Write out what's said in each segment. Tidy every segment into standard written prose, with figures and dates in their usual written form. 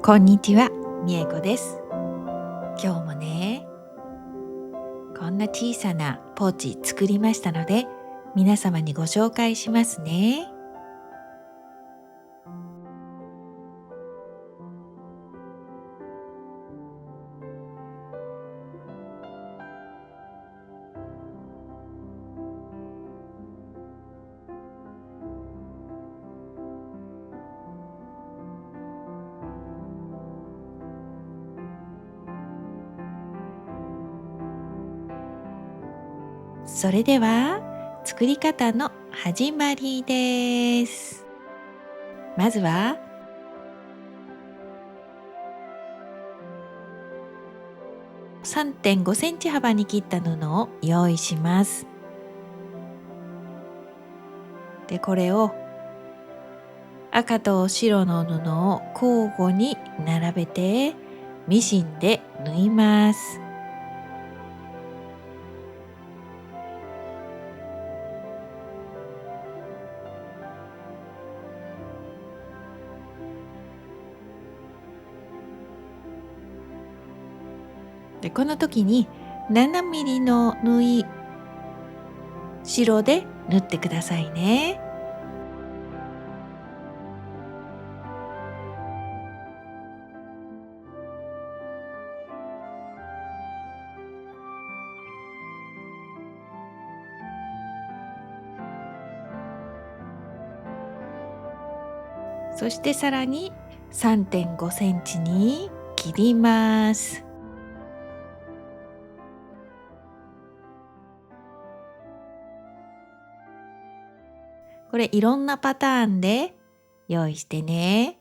こんにちは、みえこです。今日もね、こんな小さなポーチ作りましたので、皆様にご紹介しますね。それでは、作り方の始まりです。まずは、3.5センチ幅に切った布を用意します。で、これを赤と白の布を交互に並べてミシンで縫います。で、この時に7ミリの縫い代で縫ってくださいね。そしてさらに3.5センチに切ります。これいろんなパターンで用意してね。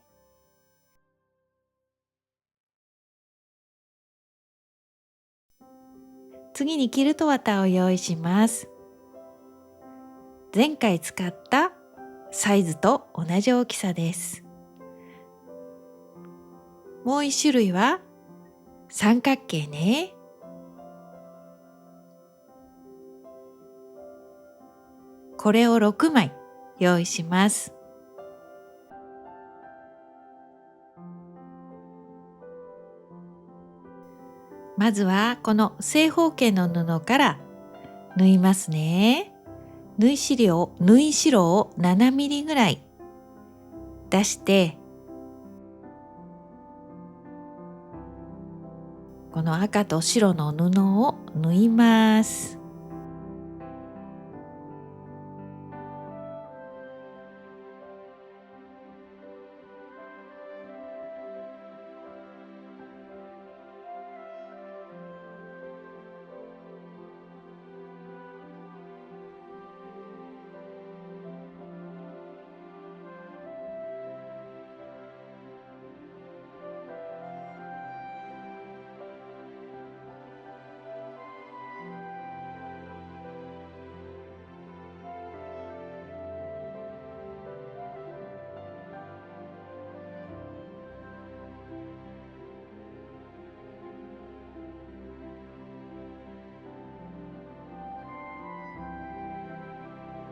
次にキルト綿を用意します。前回使ったサイズと同じ大きさです。もう一種類は三角形ね。これを6枚用意します。まずはこの正方形の布から縫いますね。縫い代を7ミリぐらい出して、この赤と白の布を縫います。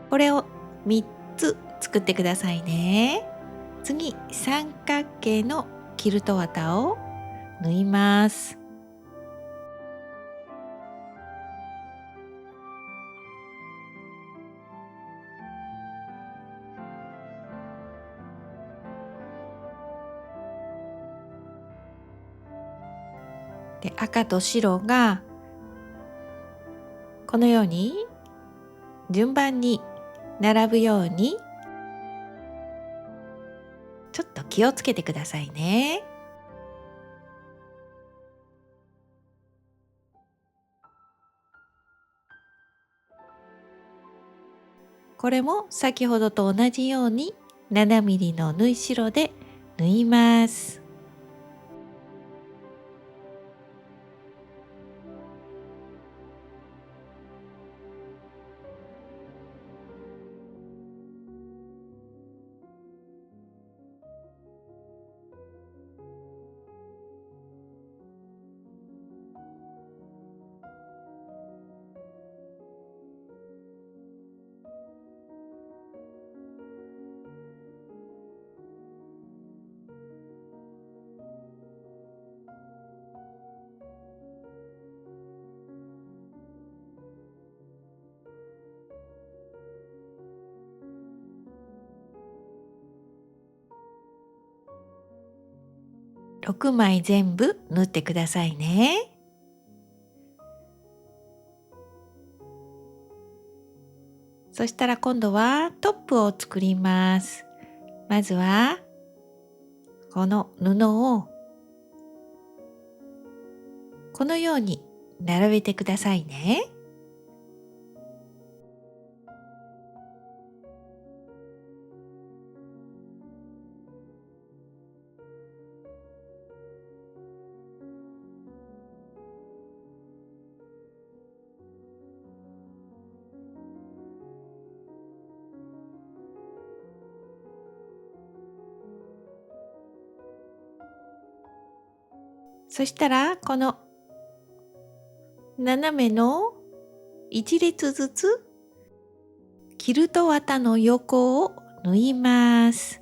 これを3つ作ってくださいね。次、三角形のキルト綿を縫います。で、赤と白がこのように順番に並ぶようにちょっと気をつけてくださいね。これも先ほどと同じように7ミリの縫い代で縫います。6枚全部縫ってくださいね。そしたら今度はトップを作ります。まずはこの布をこのように並べてくださいね。そしたらこの斜めの1列ずつキルト綿の横を縫います。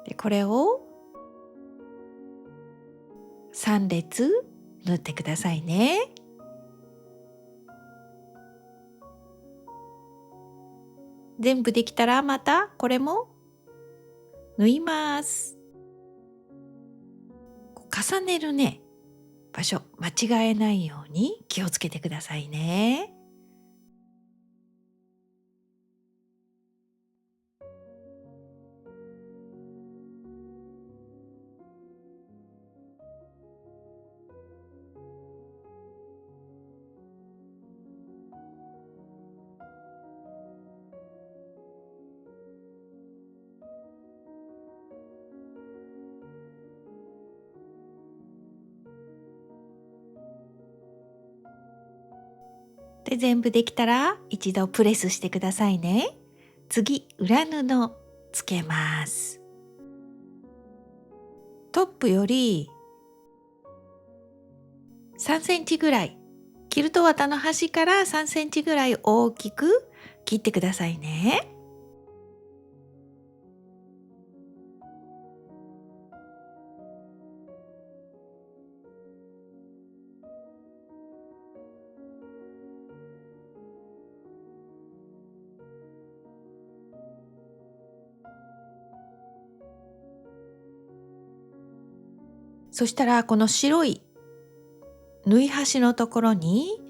でこれを3列縫ってくださいね。全部できたらまたこれも縫います。重ねるね場所間違えないように気をつけてくださいね。で全部できたら一度プレスしてくださいね。次裏布つけます。トップより3センチぐらい、キルト綿の端から3センチぐらい大きく切ってくださいね。そしたらこの白い縫い端のところに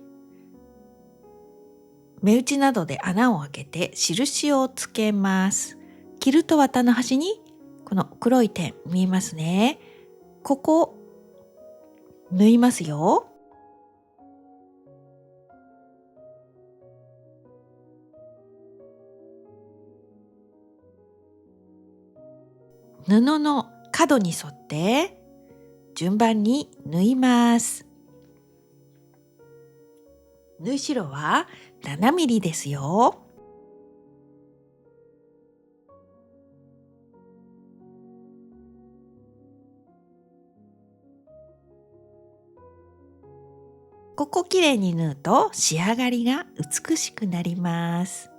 目打ちなどで穴を開けて印をつけます。キルト綿の端にこの黒い点見えますね。ここ縫いますよ。布の角に沿って順番に縫います。縫い代は7ミリですよ。ここきれいに縫うと仕上がりが美しくなります。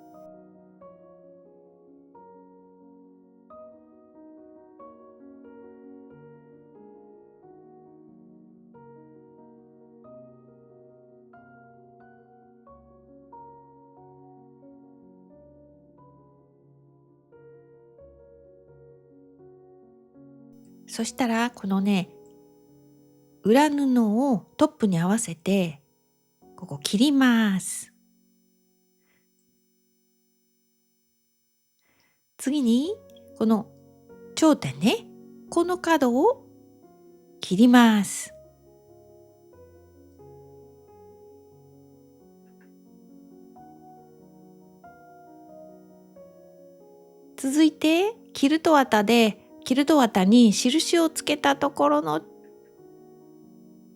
そしたらこのね、裏布をトップに合わせてここ切ります。次にこの頂点ね、この角を切ります。続いてキルト綿に印をつけたところの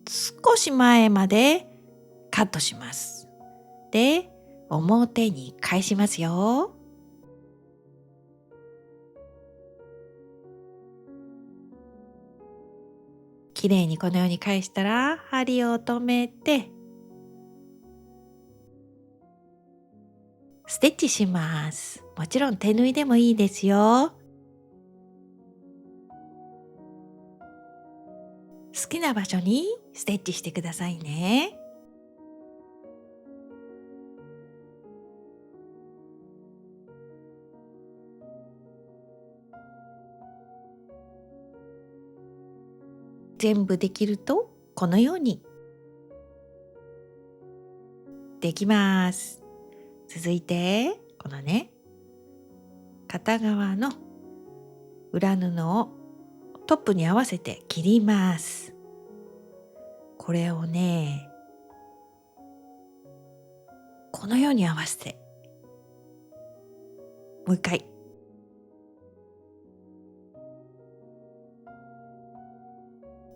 少し前までカットします。で、表に返しますよ。きれいにこのように返したら針を止めてステッチします。もちろん手縫いでもいいですよ。好きな場所にステッチしてくださいね。全部できるとこのようにできます。続いてこのね、片側の裏布をトップに合わせて切ります。これをね、このように合わせてもう一回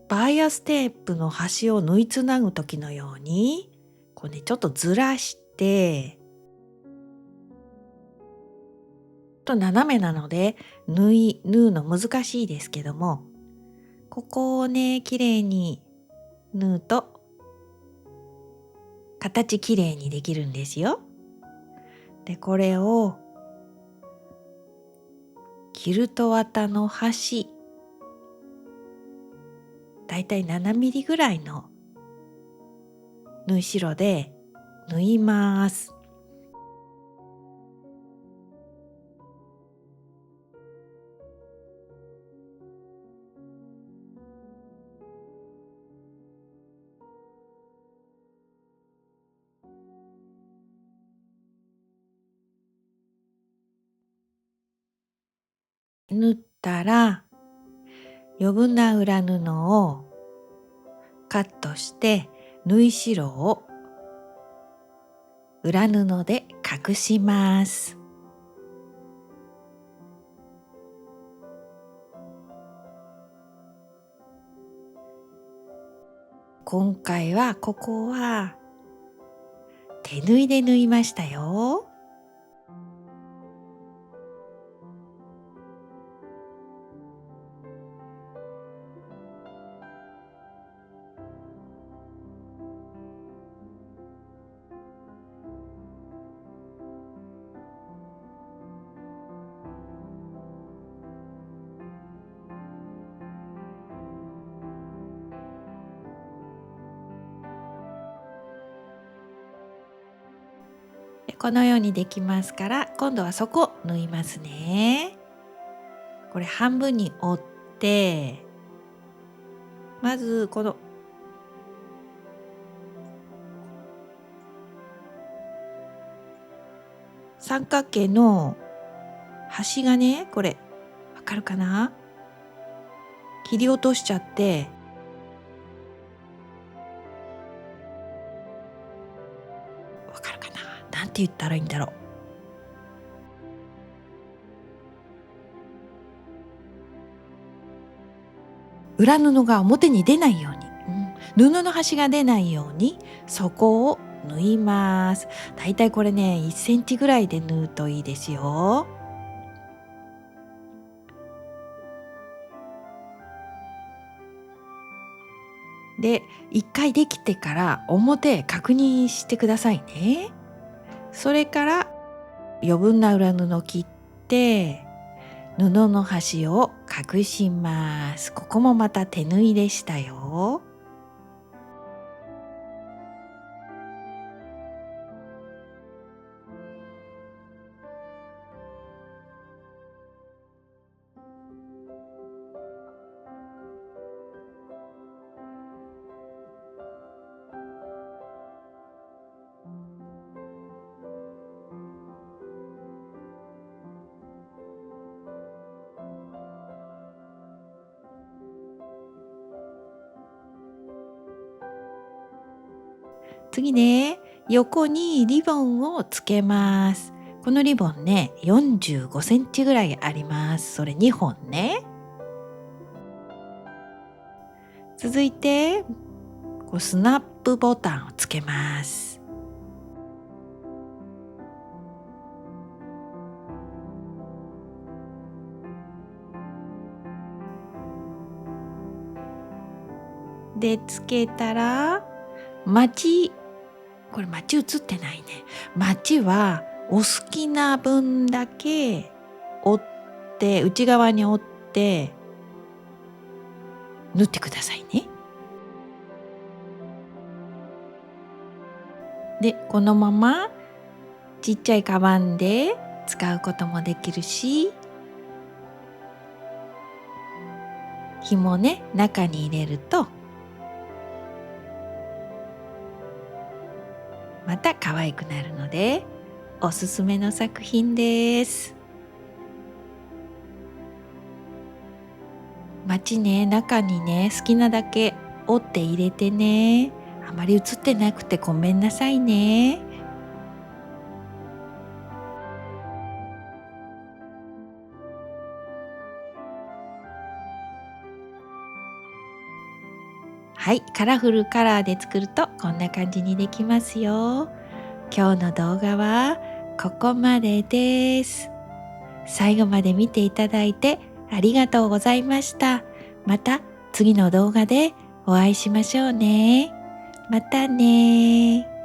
バイアステープの端を縫いつなぐ時のようにこうね、ちょっとずらしてと斜めなので縫うの難しいですけども、ここをね綺麗に縫うと形綺麗にできるんですよ。でこれをキルト綿の端だいたい7ミリぐらいの縫い代で縫います。縫ったら余分な裏布をカットして縫い代を裏布で隠します。今回はここは手縫いで縫いましたよ。このようにできますから、今度はそこ縫いますね。これ半分に折って、まずこの三角形の端がね、これわかるかな？切り落としちゃってわかるかな？なんて言ったらいいんだろう。裏布が表に出ないように、布の端が出ないようにそこを縫います。だいたいこれね1センチぐらいで縫うといいですよ。で一回できてから表確認してくださいね。それから余分な裏布を切って布の端を隠します。ここもまた手縫いでしたよ。次ね、横にリボンをつけます。このリボンね、45センチぐらいあります。それ2本ね。続いて、スナップボタンをつけます。で、つけたら、これマチ映ってないね。マチはお好きな分だけ折って内側に折って縫ってくださいね。でこのままちっちゃいカバンで使うこともできるし、紐ね中に入れるとまた可愛くなるのでおすすめの作品です。まちね、中にね好きなだけ折って入れてね。あまり映ってなくてごめんなさいね。はい、カラフルカラーで作るとこんな感じにできますよ。今日の動画はここまでです。最後まで見ていただいてありがとうございました。また次の動画でお会いしましょうね。またね。